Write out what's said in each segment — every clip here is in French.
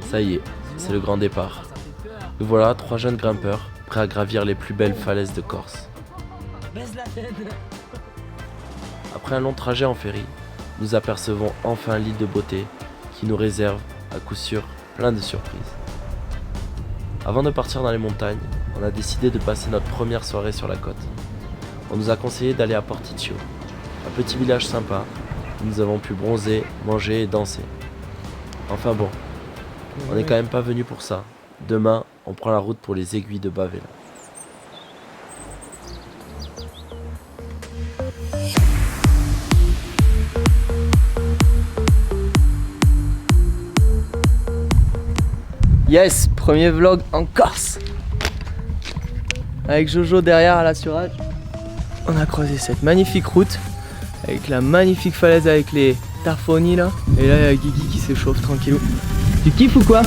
Ça y est, c'est le grand départ. Nous voilà, 3 jeunes grimpeurs, prêts à gravir les plus belles falaises de Corse. Après un long trajet en ferry, nous apercevons enfin l'île de beauté qui nous réserve, à coup sûr, plein de surprises. Avant de partir dans les montagnes, on a décidé de passer notre première soirée sur la côte. On nous a conseillé d'aller à Porticcio, un petit village sympa où nous avons pu bronzer, manger et danser. Enfin bon, on n'est quand même pas venu pour ça. Demain, on prend la route pour les aiguilles de Bavela. Yes, premier vlog en Corse. Avec Jojo derrière à l'assurage. On a croisé cette magnifique route avec la magnifique falaise avec les tarfonis là. Et là il y a Guigui qui s'échauffe tranquillou. Tu kiffes ou quoi?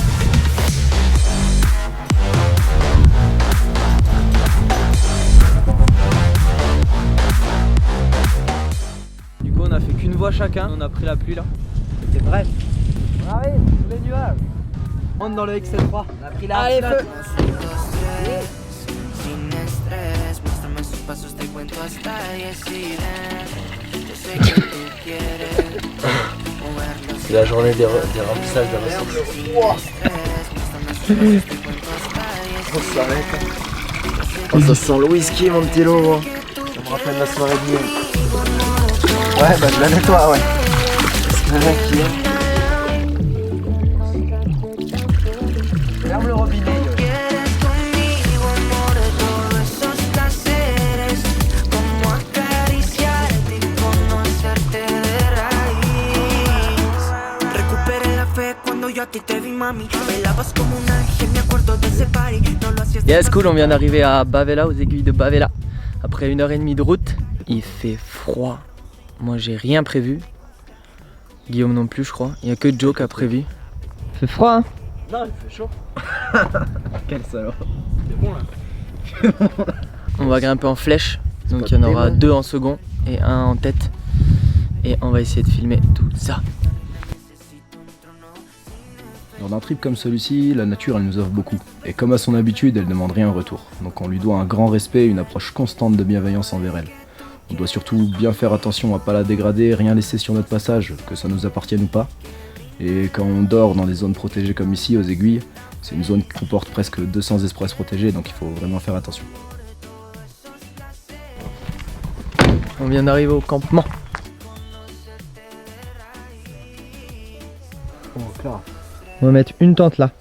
Du coup on a fait qu'une voie chacun, on a pris la pluie là. T'es prêt? On arrive, sous les nuages. On rentre dans le XL3. On a pris la allez, feu. C'est la journée des remplissages de ressources. Oh, ça sent le whisky mon petit loup. Ça me rappelle la soirée de ouais, bah je la nettoie, ouais. C'est vrai qu'il est. Ferme le robinet. Yes, cool, on vient d'arriver à Bavela, aux aiguilles de Bavela. Après 1h30 de route, il fait froid. Moi j'ai rien prévu. Guillaume non plus je crois. Il n'y a que Joe qui a prévu. Il fait froid hein? Non, il fait chaud. Quel salaud. C'est bon là. On va grimper en flèche. Donc il y en aura 2 en second et 1 en tête. Et on va essayer de filmer tout ça. Lors d'un trip comme celui-ci, la nature elle nous offre beaucoup. Et comme à son habitude, elle ne demande rien en retour. Donc on lui doit un grand respect et une approche constante de bienveillance envers elle. On doit surtout bien faire attention à pas la dégrader, rien laisser sur notre passage, que ça nous appartienne ou pas. Et quand on dort dans des zones protégées comme ici, aux aiguilles, c'est une zone qui comporte presque 200 espèces protégées, donc il faut vraiment faire attention. On vient d'arriver au campement. On va mettre une tente là.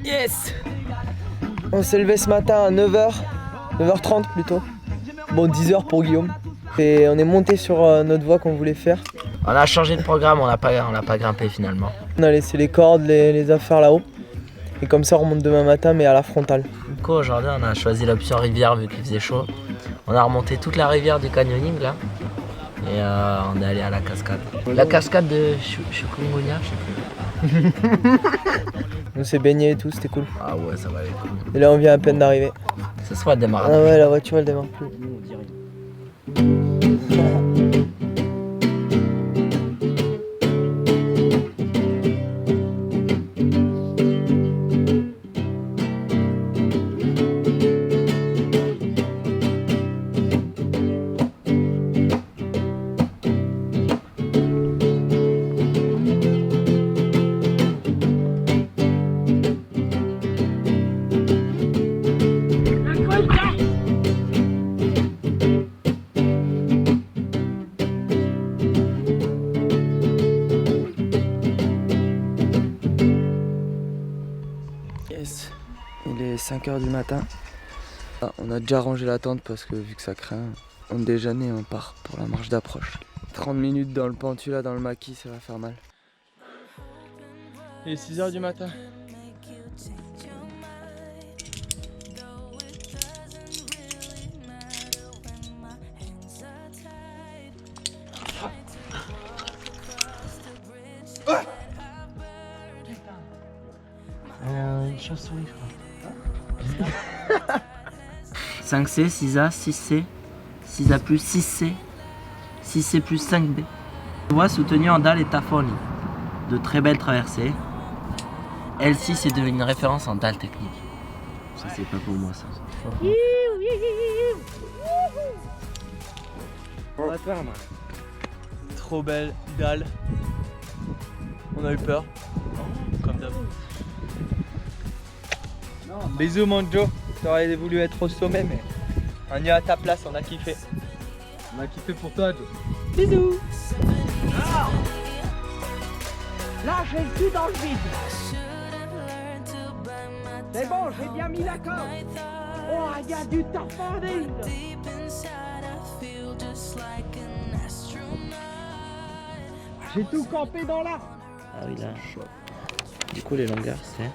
Yes! On s'est levé ce matin à 9h, 9h30 plutôt. Bon 10h pour Guillaume. Et on est monté sur notre voie qu'on voulait faire. On a changé de programme, on n'a pas grimpé finalement. On a laissé les cordes, les affaires là-haut. Et comme ça on remonte demain matin mais à la frontale. Du coup aujourd'hui on a choisi l'option rivière vu qu'il faisait chaud. On a remonté toute la rivière du canyoning là. Et on est allé à la cascade. La cascade de Chukungunya, je sais plus. On s'est baigné et tout, c'était cool. Ah ouais, ça va aller cool. Et là on vient à peine d'arriver. Ça se voit démarrer. Ah ouais, la voiture elle démarre plus. Yes, il est 5h du matin. Ah, on a déjà rangé la tente parce que vu que ça craint, on déjeune et on part pour la marche d'approche. 30 minutes dans le pentu là, dans le maquis, ça va faire mal. Il est 6h du matin. Une chauve-souris, je crois. 5C, 6A, 6C, 6A plus 6C, 6C plus 5B. Voie soutenue en dalle et tafoni. De très belles traversées. L6 est devenue une référence en dalle technique. Ça c'est pas pour moi ça. Trop belle dalle. On a eu peur. Comme d'hab. Bisous mon Joe. T'aurais voulu être au sommet mais on est à ta place, on a kiffé. On a kiffé pour toi, Joe. Bisous. Là, j'ai le cul dans le vide. C'est bon, j'ai bien mis la corde. Oh, il y a du tafardine. J'ai tout campé dans l'arbre. Ah oui là. Du coup les longueurs c'est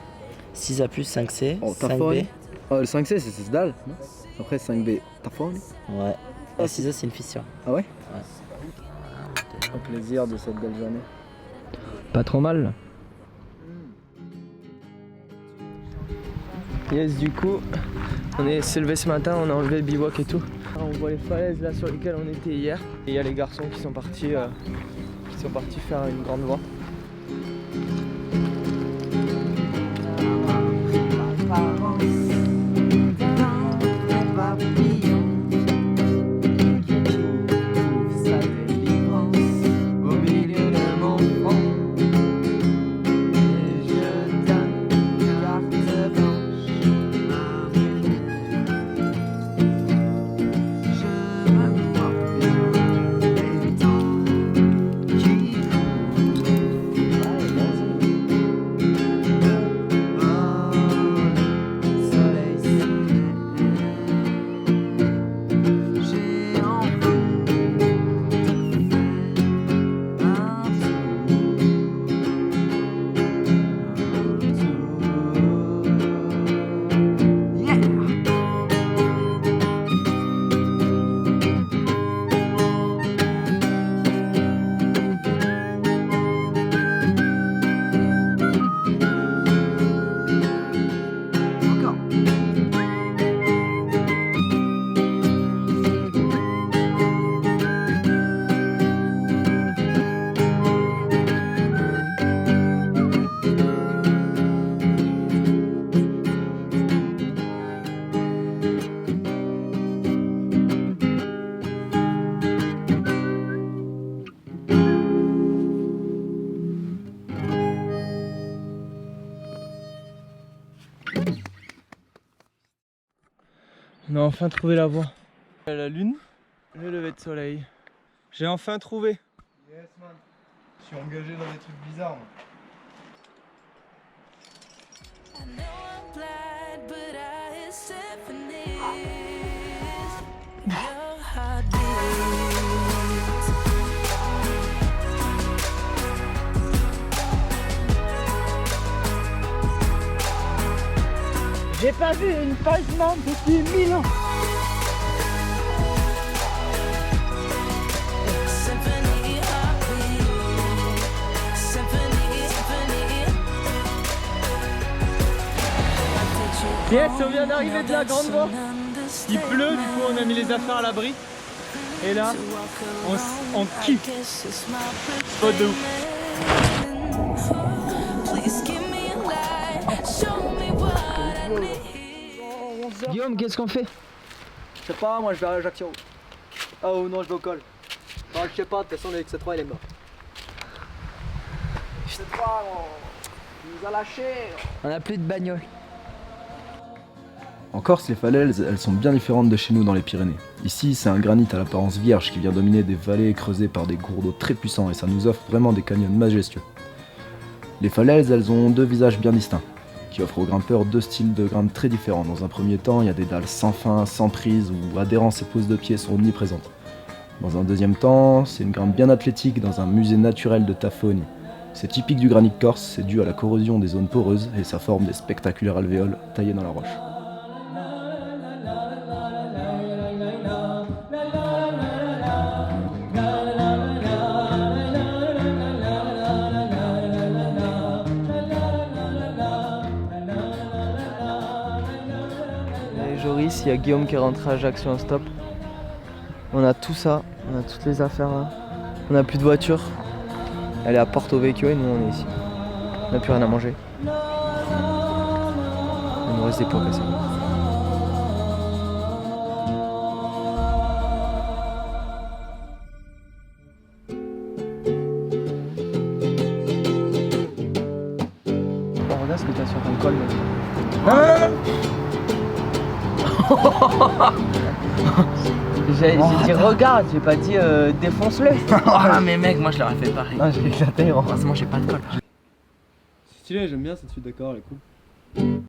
6A plus 5C, Oh, 5B. Oh, le 5C, c'est 6 dalles. Non après, 5B, tafoni. Ouais. La 6A c'est une fissure. Ah ouais? Ouais. Au plaisir de cette belle journée. Pas trop mal. Yes, du coup, on s'est levé ce matin, on a enlevé le bivouac et tout. On voit les falaises là sur lesquelles on était hier. Et il y a les garçons qui sont partis faire une grande voie. On a enfin trouvé la voie. La lune, le lever de soleil. J'ai enfin trouvé. Yes, man. Je suis engagé dans des trucs bizarres, moi. J'ai pas vu une pansement depuis 1000 ans. Yes, on vient d'arriver de la grande voie. Il pleut, du coup on a mis les affaires à l'abri. Et là, on kiffe. Spot de ouf. Guillaume, qu'est-ce qu'on fait? Je sais pas, moi je vais à Ajaccio. Oh non, je vais au col. Non, je sais pas, de toute façon, le X3 il est mort. Je sais pas, il nous a lâchés. On a plus de bagnole. En Corse, les falaises, elles sont bien différentes de chez nous dans les Pyrénées. Ici, c'est un granit à l'apparence vierge qui vient dominer des vallées creusées par des cours d'eau très puissants et ça nous offre vraiment des canyons majestueux. Les falaises, elles ont deux visages bien distincts, qui offrent aux grimpeurs deux styles de grimpe très différents. Dans un premier temps, il y a des dalles sans fin, sans prise, où adhérence et pose de pied sont omniprésentes. Dans un deuxième temps, c'est une grimpe bien athlétique dans un musée naturel de Tafoni. C'est typique du granit corse, c'est dû à la corrosion des zones poreuses et ça forme des spectaculaires alvéoles taillés dans la roche. Et Joris, il y a Guillaume qui est rentré à Ajaccio en stop. On a tout ça, on a toutes les affaires là. On n'a plus de voiture. Elle est à Porto Vecchio et nous on est ici. On n'a plus rien à manger. Il nous reste des pots cassés. Oh, regarde ce que t'as sur ton col, mec. J'ai dit regarde, j'ai pas dit défonce-le. Ah mais mec, moi je leur ai fait pareil. Ah, j'ai éclaté, gros. Heureusement j'ai pas de colle. C'est stylé, j'aime bien cette suite d'accord, elle est cool.